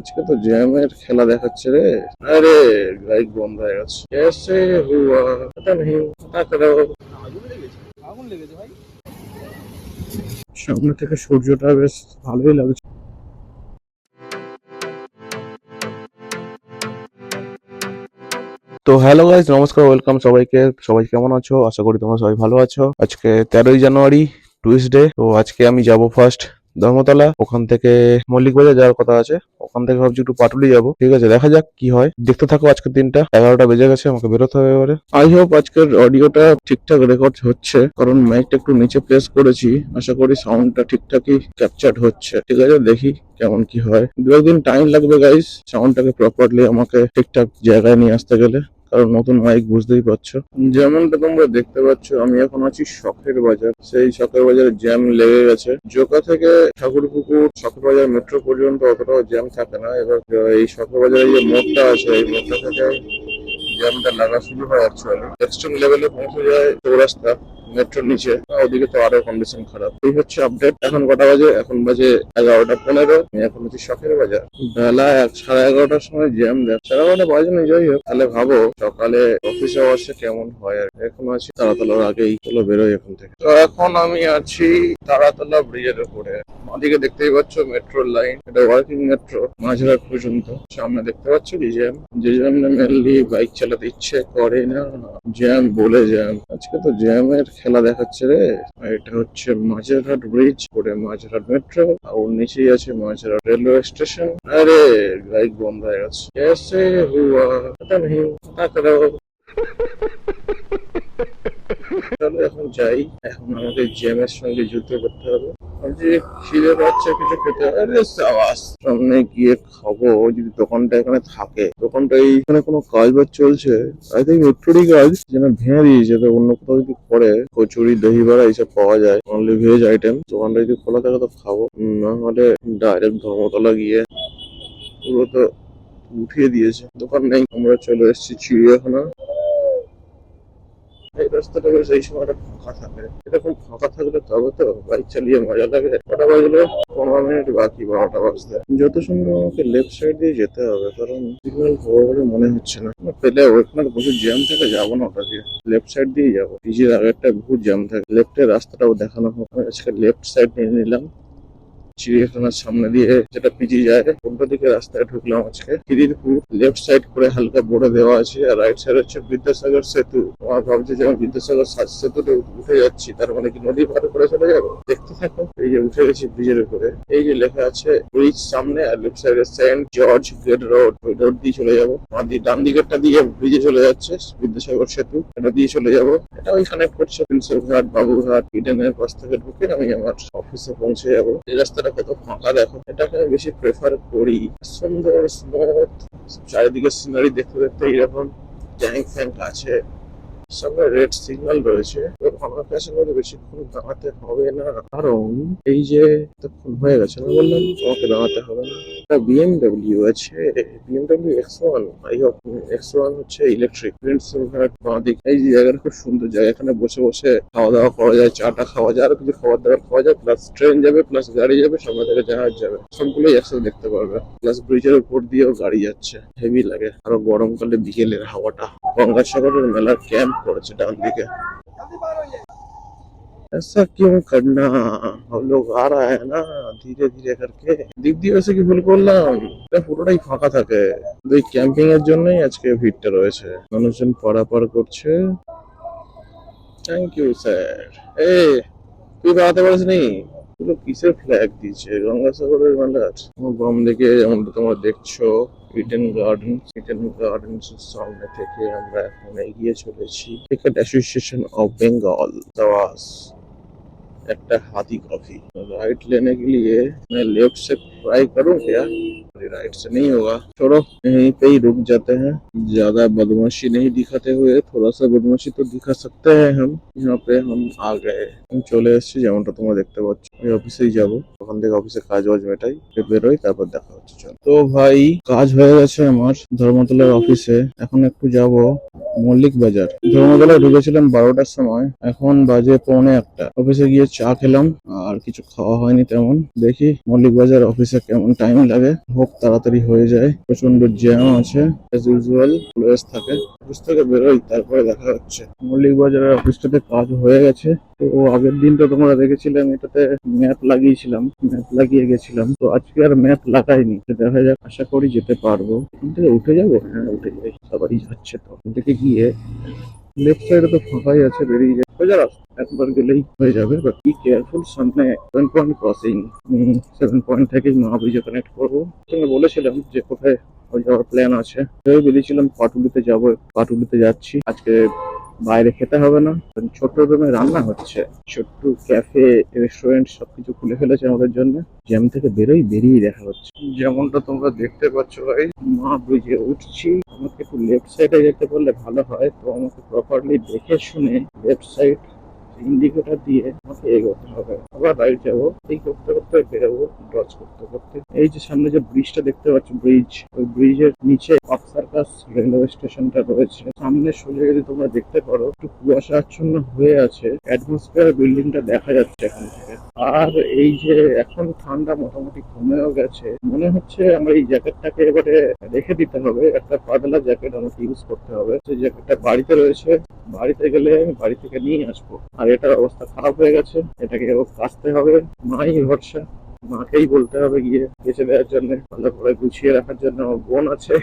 আজকে তো জ্যামের খেলা দেখাচ্ছে রে। আরে বাইক বন্ধ হয়ে গেছে। कैसे हुआ पता नहीं पता करो। আগুন লেগেছে ভাই। সামনে থেকে সূর্যটা বেশ ভালোই লাগছে। তো হ্যালো গাইস, নমস্কার, ওয়েলকাম সবাইকে। সবাই কেমন আছো? আশা করি তোমরা সবাই ভালো আছো। আজকে 13ই জানুয়ারি, টুইসডে। তো আজকে আমি যাব ফার্স্ট ধর্মতলা, ওখান থেকে মল্লিক বাজার যাওয়ার কথা আছে। ওখান থেকে ভাবছি একটু পাটুলি যাবো। ঠিক আছে, দেখা যাক কি হয়। দেখতে থাকো। আজকের দিনটা 11টা বেজে গেছে, আমাকে বেরোতে হবে এবারে। আই হোপ আজকের অডিওটা ঠিকঠাক রেকর্ড হচ্ছে, কারণ মাইকটা একটু নিচে প্লেস করেছি। আশা করি সাউন্ডটা ঠিকঠাকই ক্যাপচার্ড হচ্ছে। ঠিক আছে, দেখি কেমন কি হয়। দু একদিন টাইম লাগবে গাইস সাউন্ডটাকে প্রপারলি আমাকে ঠিকঠাক জায়গায় নিয়ে আসতে গেলে, কারণ নতুন মাইক, বুঝতেই পারছো। যেমনটা তোমরা দেখতে পাচ্ছ, আমি এখন আছি শখের বাজার। সেই শখের বাজারে জ্যাম লেগে গেছে। জোকা থেকে ঠাকুরপুকুর শখের বাজার মেট্রো পর্যন্ত অতটাও জ্যাম থাকে না। এবার এই শখের বাজারে যে মোড়টা আছে, এই মোড়টা থেকে জ্যামটা লাগা শুরু হয়। অ্যাকচুয়ালি এক্সট্রিম লেভেলে পৌঁছে যায় চৌরাস্তা মেট্রোর নিচে। ওদিকে তো আরো কন্ডিশন খারাপ। এই হচ্ছে আপডেট। এখন কটা বাজে? এখন বাজে 11টা 15। আমি এখন হচ্ছে শখের বাজার। বেলা 11:30টার সময় জ্যাম দেয়। 11:30 বাজে না, যাই হোক। তাহলে ভাবো সকালে অফিসে আসছে কেমন হয়। আর এখন আছি তারাতলার আগেই। চলো বেরোই এখন থেকে। তো এখন আমি আছি তারাতলা ব্রিজের উপরে। ওদিকে দেখতেই পাচ্ছ মেট্রো লাইন, এটা ওয়ার্কিং মেট্রো মাঝরাত পর্যন্ত। সামনে দেখতে পাচ্ছ কি জ্যাম, যে জন্য মেনলি বাইক চালাতে ইচ্ছে করে না। জ্যাম বলে জ্যাম, আজকে তো জ্যামের খেলা দেখাচ্ছে রে। এটা হচ্ছে মাঝেরহাট ব্রিজ, পরে মাঝেরহাট মেট্রো, আর ওর নিচেই আছে মাঝেরহাট রেলওয়ে স্টেশন। আরে বাইক বন্ধ হয়ে গেছে। कैसे हुआ पता नहीं पता करो। চলো এখন যাই। এখন আমাকে জ্যামের সঙ্গে যুদ্ধ করতে হবে। যে খিদে পাচ্ছে, কিছু খেতে হবে। আরে সাবাস, সামনে গিয়ে খাবো। যদি দোকানটা এখানে থাকে, দোকানটা এইখানে কোনো কাজ বাজ চলছে, আই থিঙ্ক মেট্রোরই কাজ, যেন ভেঙে দিয়েছে। তো অন্য কোথাও যদি করে, কচুরি দহি বড়া এইসব পাওয়া যায়, অনলি ভেজ আইটেম। দোকানটা যদি খোলা থাকে তো খাবো, না হলে ডাইরেক্ট ধর্মতলা গিয়ে। পুরো তো উঠিয়ে দিয়েছে, দোকান নেই। আমরা চলে এসেছি চিড়িয়াখানা। এই রাস্তাটা বেশ এই সময়টা ফাঁকা থাকে। এরকম ফাঁকা থাকলে তবে তো বাইক চালিয়ে মজা লাগে। কটা বাজলো? 15 মিনিট বাকি 12টা বাজতে। যত সম্ভব আমাকে লেফট সাইড দিয়ে যেতে হবে, কারণ সিগন্যাল পাবো বলে মনে হচ্ছে না। পেলে ওইখানে প্রচুর জ্যাম থাকে, যাবো না ওটা দিয়ে। লেফট সাইড দিয়ে যাবো। পিজির আগে একটা বহুত জ্যাম থাকে। লেফটের রাস্তাটাও দেখানো হোক। আমি আজকে লেফট সাইড নিয়ে নিলাম। চিড়িয়াখানার সামনে দিয়ে যেটা পিজি যায়, উল্টো দিকে রাস্তায় ঢুকলাম আজকে। খিদিরপুর লেফট সাইড করে হালকা বোর্ডে দেওয়া আছে, আর রাইট সাইড হচ্ছে বিদ্যাসাগর সেতু। আমার ভাবছে যে আমি বিদ্যাসাগর সেতুতে উঠে যাচ্ছি, তার মানে কি নদী পার করে চলে যাবো। দেখতে থাকো। এই যে উঠে গেছি ব্রিজের উপরে। এই যে লেখা আছে ব্রিজ সামনে, আর লেফট সাইডে সেন্ট জর্জ গেট রোড, ওই রোড দিয়ে চলে যাবো। আমার ডান দিকেরটা দিয়ে ব্রিজে চলে যাচ্ছে বিদ্যাসাগর সেতু, এটা দিয়ে চলে যাবো। এটা ওই কানেক্ট করছে প্রিন্সেপ ঘাট, বাবুঘাট, ইডেনের পাশ থেকে ঢুকে আমি আমার অফিসে পৌঁছে যাবো। এই রাস্তাটা কত ফাঁকা দেখো। এটাকে আমি বেশি প্রেফার করি। সুন্দর স্মুথ, চারিদিকে সিনারি দেখতে দেখতে এরকম ট্যাঙ্ক ফ্যাঙ্ক আছে, সামনে রেড সিগন্যাল রয়েছে। আমার কাছে মধ্যে বেশিক্ষণ দাঁড়াতে হবে না, কারণ এই যে এতক্ষণ হয়ে গেছে না বললাম তোমাকে দাঁড়াতে হবে না। একটা বিএমডব্লিউ আছে, BMW X1। I hope X1 হচ্ছে ইলেকট্রিক। বাঁদিক। এই যে জায়গাটা খুব সুন্দর জায়গা, এখানে বসে বসে খাওয়া দাওয়া করা যায়, চাটা খাওয়া যায়, আরো কিছু খাবার দাবার খাওয়া যায়। প্লাস ট্রেন যাবে, প্লাস গাড়ি যাবে, সামনে থেকে জাহাজ যাবে, সবগুলোই একসাথে দেখতে পারবে। প্লাস ব্রিজের উপর দিয়েও গাড়ি যাচ্ছে, হেভি লাগে। আরো গরমকালে বিকেলের হাওয়াটা। গঙ্গাসাগরের মেলার ক্যাম্প পড়েছে ডান দিকে। ऐसा क्यों करना, हम लोग आ रहा है ना ধীরে ধীরে करके। দিক দিয়ে এসে কি ভুল করলাম? এটা পুরোটাই ফাঁকা থাকে। এই ক্যাম্পিং এর জন্যই আজকে ভিড়টা রয়েছে, মানুষজন পারাপার করছে। Thank you sir. এ তুই বাড়াতে পারিস নি? পুরো কিসের ফ্ল্যাগ দিয়েছে গঙ্গাসাগরের মেলার। বাম দিকে যেমনটা তোমরা দেখছো ইডেন গার্ডেন্স এর সামনে থেকে আমরা এখন এগিয়ে চলেছি ক্রিকেট অ্যাসোসিয়েশন অফ বেঙ্গল। দাওয়াস একটা हाथी कॉफी। राइट लेने के लिए मैं लेफ्ट से ट्राई करूं क्या? राइट से नहीं होगा, छोड़ो यहीं पे ही रुक जाते हैं। ज्यादा बदमाशी नहीं दिखाते हुए, थोड़ा सा बदमाशी तो दिखा सकते हैं हम। यहाँ पे हम आ गए, हम চলে এসেছি। যেমনটা তোমরা দেখতে পাচ্ছ আমি অফিসেই যাবো। ওখান থেকে অফিসে কাজ বাজ মেটাই, বেরোই, তারপর দেখা হচ্ছে। চল তো ভাই, কাজ হয়ে গেছে আমার ধর্মতলার অফিসে। এখন একটু যাব মল্লিক বাজার। ধর্মতলায় ঢুকেছিলাম 12টার সময়, এখন বাজে 1:45। অফিসে গিয়ে চা খেলাম, আর কিছু খাওয়া হয়নি তেমন। দেখি মল্লিক বাজার অফিসে কেমন টাইম লাগে, হোক তাড়াতাড়ি হয়ে যায়। প্রচন্ড জ্যাম আছে, অ্যাজ ইউজুয়াল অলওয়েজ থাকে। অফিস থেকে বেরোই, তারপরে দেখা হচ্ছে। মল্লিক বাজারের অফিসটাতে কাজ হয়ে গেছে। তো আগের দিন তো তোমরা দেখেছিলাম, এটাতে ম্যাপ লাগিয়েছিলাম, ম্যাপ লাগিয়ে গেছিলাম। তো আজকে আর ম্যাপ লাগাইনি, তো দেখা যাক, আশা করি যেতে পারবো। এখান থেকে উঠে যাবো, হ্যাঁ উঠে যাই, সবারই যাচ্ছে। তো দেখে গিয়ে লেফট সাইডে তো ফাঁকাই আছে, বেরিয়ে যায়, হয়ে যাবে, একবার গেলেই হয়ে যাবে। বাট বি কেয়ারফুল, সামনে 7 পয়েন্ট ক্রসিং। আমি 7 পয়েন্ট থেকেই মহাব্রিজে কানেক্ট করবো। সঙ্গে বলেছিলাম যে কোথায় যাওয়ার প্ল্যান আছে, বেরিয়েছিলাম পাটুলিতে যাবো, পাটুলিতে যাচ্ছি। আজকে বাইরে খেতে হবে না, কারণ ছোট্ট রুমে রান্না হচ্ছে। ছোট্ট ক্যাফে, রেস্টুরেন্ট সবকিছু খুলে ফেলেছে আমাদের জন্য। জ্যাম থেকে বেরিয়ে দেখা হচ্ছে। যেমনটা তোমরা দেখতে পাচ্ছ ভাই, মা ব্রিজে উঠছি। আমাকে একটু লেফট সাইডে যেতে বললে ভালো হয়, তো আমাকে প্রপারলি দেখে শুনে লেফট সাইড ইন্ডিকেটর দিয়ে আমাকে এগোতে হবে। আবার রাইট যাবো, এই করতে করতে বেরোবো, ডজ করতে করতে। এই যে সামনে যে ব্রিজটা দেখতে পাচ্ছ, ব্রিজ, ওই ব্রিজের নিচে পার্ক সার্কাস রেলওয়ে স্টেশনটা রয়েছে। সামনে সোজা যদি তোমরা দেখতে পারো, একটু কুয়াশা আচ্ছন্ন হয়ে আছে, অ্যাটমসফিয়ার বিল্ডিংটা দেখা যাচ্ছে এখান থেকে। আর এই যে এখন ঠান্ডা মোটামুটি কমেও গেছে, মনে হচ্ছে আমার এই জ্যাকেটটাকে এবারে রেখে দিতে হবে। একটা পাতলা জ্যাকেট আমাকে ইউজ করতে হবে। সেই জ্যাকেটটা বাড়িতে রয়েছে, বাড়িতে গেলে আমি বাড়ি থেকে নিয়ে আসবো। আর এটার অবস্থা খারাপ হয়ে গেছে, এটাকে কাচতে হবে। মাই ভরসা, মাকেই বলতে হবে গিয়ে বেঁচে দেওয়ার জন্য, ভালো করে গুছিয়ে রাখার জন্য। আমার বোন আছে,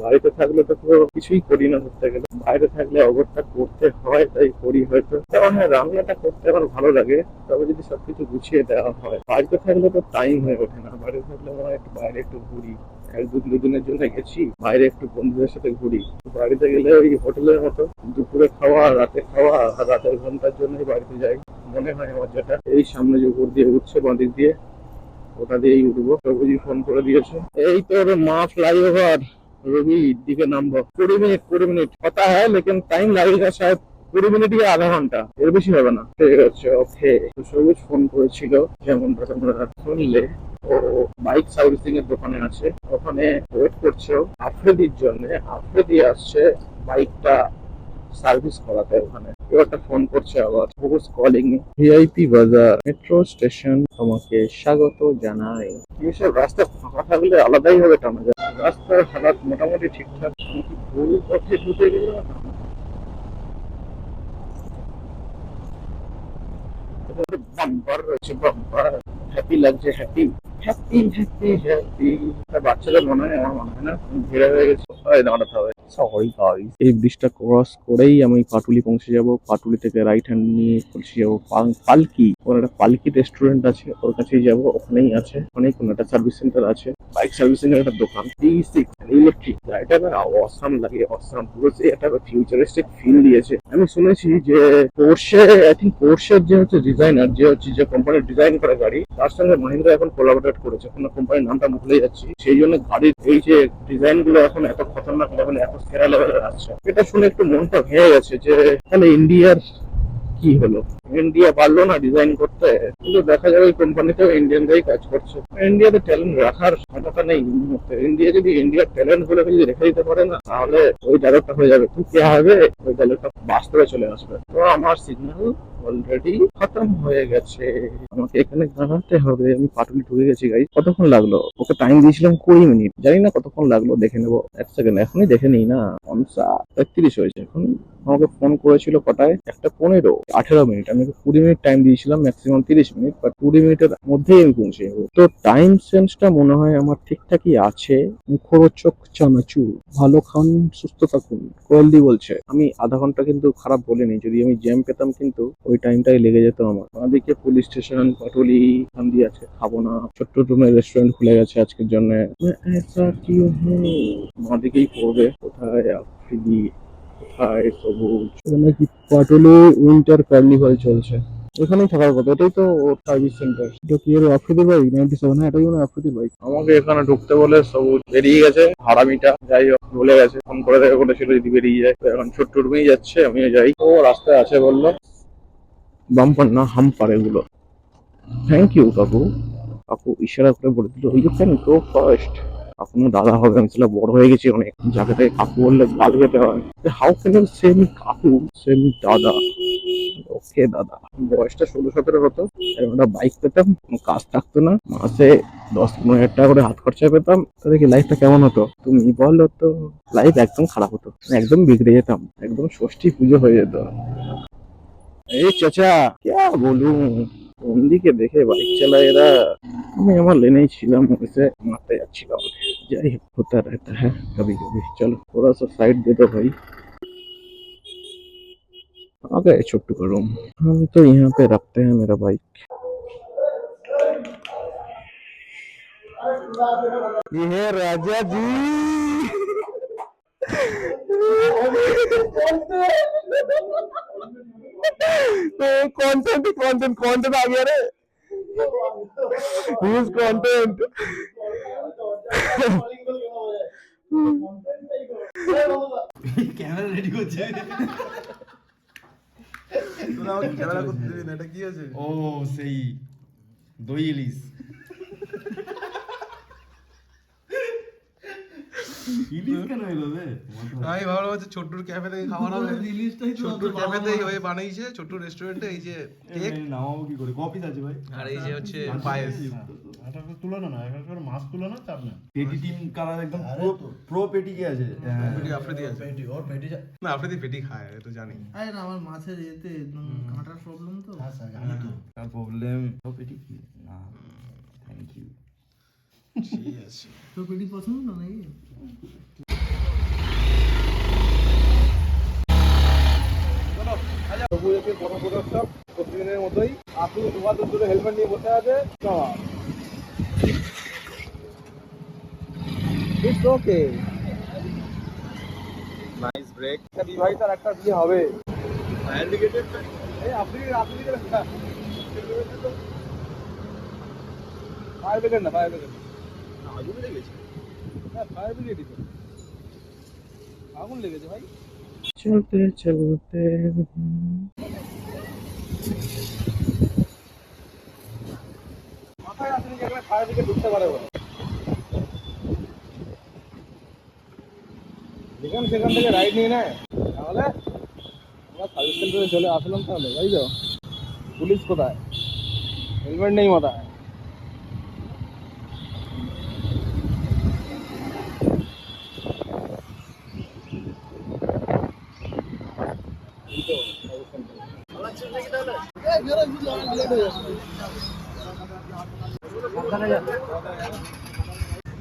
বাড়িতে থাকলে তো পুরো কিছুই করি না ধরতে গেলে, বাইরে থাকলে অগরটা করতে হয়, তাই করি হয়তো। তবে হ্যাঁ, রান্নাটা করতে আমার ভালো লাগে, তবে যদি সবকিছু গুছিয়ে দেওয়া হয়। বাড়িতে থাকলে তো টাইম হয়ে ওঠে না। বাড়িতে থাকলে আমার একটু বাইরে একটু ঘুরি, 1-2 দিনের জন্য গেছি বাইরে, একটু বন্ধুদের সাথে ঘুরি। বাড়িতে গেলে ওই হোটেলের মতো দুপুরে খাওয়া, রাতে খাওয়া, আর রাতের ঘন্টার জন্যই বাড়িতে যাই মনে হয় আমার। যেটা এই সামনে যে উপর দিয়ে উঠছে বাঁদিক দিয়ে, ওটা দিয়েই উঠবো। সবুজি ফোন করে দিয়েছে। এই তো মা ফ্লাইওভার, রবি দিকে নামবো। 20 মিনিট কথা হ্যাঁ, লেকিন টাইম লাগেগা শায়দ 20 মিনিট या আধা ঘন্টা, এর বেশি হবে না। ঠিক আছে, ওকে। তো সবুজ ফোন করেছিল, যেমনটা তোমরা শুনলে। ও বাইক সার্ভিসিং এর দোকানে আছে, ওখানে ওয়েট করছে আফ্রিদির জন্য। আফ্রিদি আসছে বাইকটা সার্ভিস করাতে ওখানে। একটা ফোন করছে আবার, হুজ কলিং মি। ভিআইপি বাজার মেট্রো স্টেশন তোমাকে স্বাগত জানাই। এইসব রাস্তা ফাঁকা থাকলে আলাদাই হবে টানা যায়। রাস্তার হালাত মোটামুটি ঠিকঠাক। আমি কি ভুল পথে ঢুকে গেলাম? বাম্পার রয়েছে, বাম্পার। হ্যাপি লাগছে, হ্যাপি হ্যাপি হ্যাপি হ্যাপি। বাচ্চাদের মনে হয়, আমার মনে হয় না। ভিড়ে হয়ে গেছে, দাঁড়াতে হবে। সরি গাইস, এই ব্রিজটা ক্রস করেই আমি পাটুলি পৌঁছে যাব। পাটুলি থেকে রাইট হ্যান্ড নিয়ে পৌঁছে যাবো পালকি। ওর একটা পালকি রেস্টুরেন্ট আছে, ওর কাছেই যাবো। ওখানেই আছে, ওখানেই কোনো একটা সার্ভিস সেন্টার আছে, বাইক সার্ভিসিং এর একটা দোকান। ইলেকট্রিক, এটা অসাম লাগে, অসাম। পুরো একটা ফিউচারিস্টিক ফিল দিয়েছে। আমি শুনেছি যে পোর্শে, আই থিঙ্ক পোর্শের যে হচ্ছে ডিজাইনার, যে কোম্পানির ডিজাইন করে গাড়ি, তার সঙ্গে মহিন্দ্রা এখন কোলাবোরেট করেছে। কোনো কোম্পানির নামটা ভুলে যাচ্ছি, সেই জন্য গাড়ির এই যে ডিজাইন গুলো এখন এত খতরনাক লেভেলে, এত সেরা লেভেলের আসছে। এটা শুনে একটু মনটা ভেঙে গেছে যে তাহলে ইন্ডিয়ার কি হলো, ইন্ডিয়া পারলো না ডিজাইন করতে। কিন্তু দেখা যাবে ওই কোম্পানিতেও ইন্ডিয়ানরাই কাজ করছে। ইন্ডিয়াতে ট্যালেন্ট রাখার ক্ষমতা নেই এই মুহূর্তে। ইন্ডিয়া যদি ইন্ডিয়ার ট্যালেন্ট গুলোকে যদি রেখে দিতে পারে না, তাহলে ওই ডায়লগটা হয়ে যাবে, তুই কে হবে, ওই ডায়লগটা বাস্তবে চলে আসবে। তো আমার সিগন্যাল অলরেডি খতম হয়ে গেছে, আমাকে এখানে দাঁড়াতে হবে। আমি পাটুলি ঢুকে গেছি গাইস। কতক্ষণ লাগলো? ওকে টাইম দিয়েছিলাম 20 মিনিট, জানি না কতক্ষণ লাগলো, দেখে নেবো। 1 সেকেন্ড, এখনই দেখে নিই না। 31 হয়েছে এখন। আমাকে ফোন করেছিল কটায়? 1:15, 18 মিনিট। আমি 20 মিনিট টাইম দিয়েছিলাম, ম্যাক্সিমাম 30 মিনিট, বাট 20 মিনিটের মধ্যেই আমি পৌঁছে যাবো। তো টাইম সেন্সটা মনে হয় আমার ঠিকঠাকই আছে। মুখরোচক চানাচুর, ভালো খান, সুস্থ থাকুন, কোয়েলদি বলছে। আমি আধা ঘন্টা কিন্তু খারাপ বলিনি, যদি আমি জ্যাম পেতাম কিন্তু ওই টাইমটাই লেগে যেত আমার। আমাদেরকে পুলিশ স্টেশন, পাটুলি, খান দিয়ে আজকে খাবো না। ছোট্ট রুমের রেস্টুরেন্ট খুলে গেছে আজকের জন্য। আমাদেরকেই পড়বে কোথায় আফ্রিদি, কোথায় সবুজ। নাকি পাটুলি উইন্টার কার্নিভাল চলছে, এখানেই থাকার কথা। এটাই তো সার্ভিস সেন্টার। এটা কি এর আফ্রিদি বাইক 97? হ্যাঁ, এটাই মনে হয় আফ্রিদি বাইক। আমাকে এখানে ঢুকতে বলে সবুজ বেরিয়ে গেছে, হারামিটা। যাই হোক, ভুলে গেছে, ফোন করে দেখে বলেছিল যদি বেরিয়ে যায়। তো এখন ছোট্ট রুমেই যাচ্ছে, আমিও যাই। ও রাস্তায় আছে বললো। বাম্পার না হাম্পার এগুলো। থ্যাংক ইউ কাকু। কাকু ইশারা করে বলে দিল, ইউ ক্যান গো ফার্স্ট। এখনো দাদা হবে, আমি ছিল বড় হয়ে গেছি অনেক, যাকে তাকে কাকু বললে গাল খেতে হয়। How can you say me কাকু, সে মি দাদা? ওকে দাদা। বয়সটা 16-17 হতো, এরকম একটা বাইক পেতাম, কোনো কাজ থাকতো না, মাসে 10-15 হাজার টাকা করে হাত খরচা পেতাম, তাহলে কি লাইফটা কেমন হতো তুমি বলো তো? লাইফ একদম খারাপ হতো, একদম বিগড়ে যেতাম, একদম ষষ্ঠী পুজো হয়ে যেত। এই চাচা क्या बोलूं, কোন দিকে দেখে বাইক চালায় এরা। আমি আমার লেনেই ছিলাম, ওইসে মারতে যাচ্ছিলাম। যাই হোক, होता रहता है कभी कभी। चलो थोड़ा सा साइड दे दो भाई। आ गए छोटू का रूम। हम तो यहाँ पे रखते हैं मेरा बाइक। ये है राजा जी। कंटेंट कंटेंट कंटेंट आ गया रे। Who's content? ক্যামেরা রেডি করছে। তোরা আমাকে ক্যামেরা করতে দিবি না, এটা কি আছে? ও সেই দই ইলিশ। ইলিশ কেন এলো রে? আমি ভাবলাম হচ্ছে ছোট্টুর ক্যাফে থেকে খাবার হবে। ইলিশটাই তো ছোট্টুর ক্যাফেতেই হয়ে বানাইছে, ছোট্টুর রেস্টুরেন্টে। এই যে কেক নামাবো কি করে? কপিস আছে ভাই। আর এই যে হচ্ছে পায়েস। এটা তুলনা না, এটা করে মাছ তুলনা চাপ না। পেটি টিম কালার একদম প্রো পেটি কি আছে? পেটি আফ্রিদি আছে। পেটি ওর পেটি না, আফ্রিদি পেটি খায়, এটা তো জানি। আরে না, আমার মাছের এতে কাঁটার প্রবলেম তো। আচ্ছা জানি তো। তার প্রবলেম প্রো পেটি কি? না থ্যাংক ইউ। ঠিক আছে। তোর পেটি পছন্দ না নাকি? সবুজকে বড় প্রোডাকশন প্রতিদিনের মতোই আপনি তোমাদের জন্য হেলমেট নিয়ে বসে আছে। It's okay, nice break. একটা ডিভাইস আর একটা দিয়ে হবে। ফায়ার ব্রিগেডের এই আপনি ফায়ার ব্রিগেড না, ফায়ার ব্রিগেড আগুন লেগেছে। হ্যাঁ ফায়ার ব্রিগেডই তো, আগুন লেগেছে ভাই। चलते चलते মাথায় আসেনি যে এখানে ফায়ার ব্রিগেড ঢুকতে পারে বলে। যেখানে সেখান থেকে রাইড নিয়ে নেয়, তাহলে আমরা সার্ভিস সেন্টারে চলে আসলাম। তাহলে তাই তো, পুলিশ কোথায়? হেলমেট নেই মাথায়।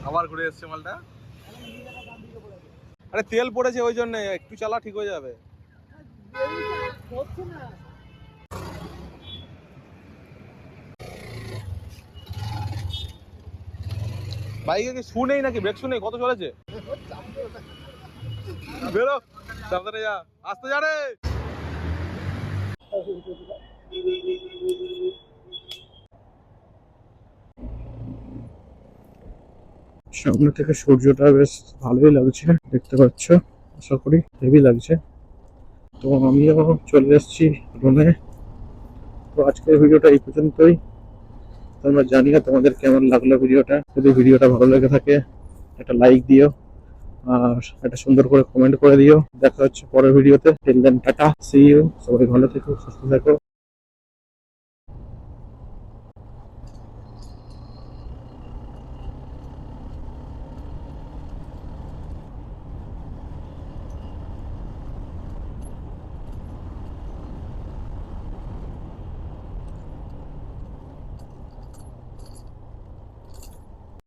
আবার ঘুরে এসছে মালটা। আরে তেল পড়েছে ওই জন্য, একটু চালা ঠিক হয়ে যাবে। বাইকে কি শু নেই নাকি? ব্রেক শু নেই? কত চলেছে? বেরো, সাবধানে যা, আস্তে যা রে। সামনে থেকে সূর্যটা বেশ ভালোই লাগছে, দেখতে পাচ্ছ, আশা করি হেভি লাগছে। তো আমিও চলে এসেছি রুমে। তো আজকের ভিডিওটা এই পর্যন্তই। তোমরা জানিও তোমাদের কেমন লাগলো ভিডিওটা। যদি ভিডিওটা ভালো লেগে থাকে একটা লাইক দিও আর একটা সুন্দর করে কমেন্ট করে দিও। দেখা হচ্ছে পরের ভিডিওতে। Till then tata, see you. সবাই ভালো থেকো, সুস্থ থেকো।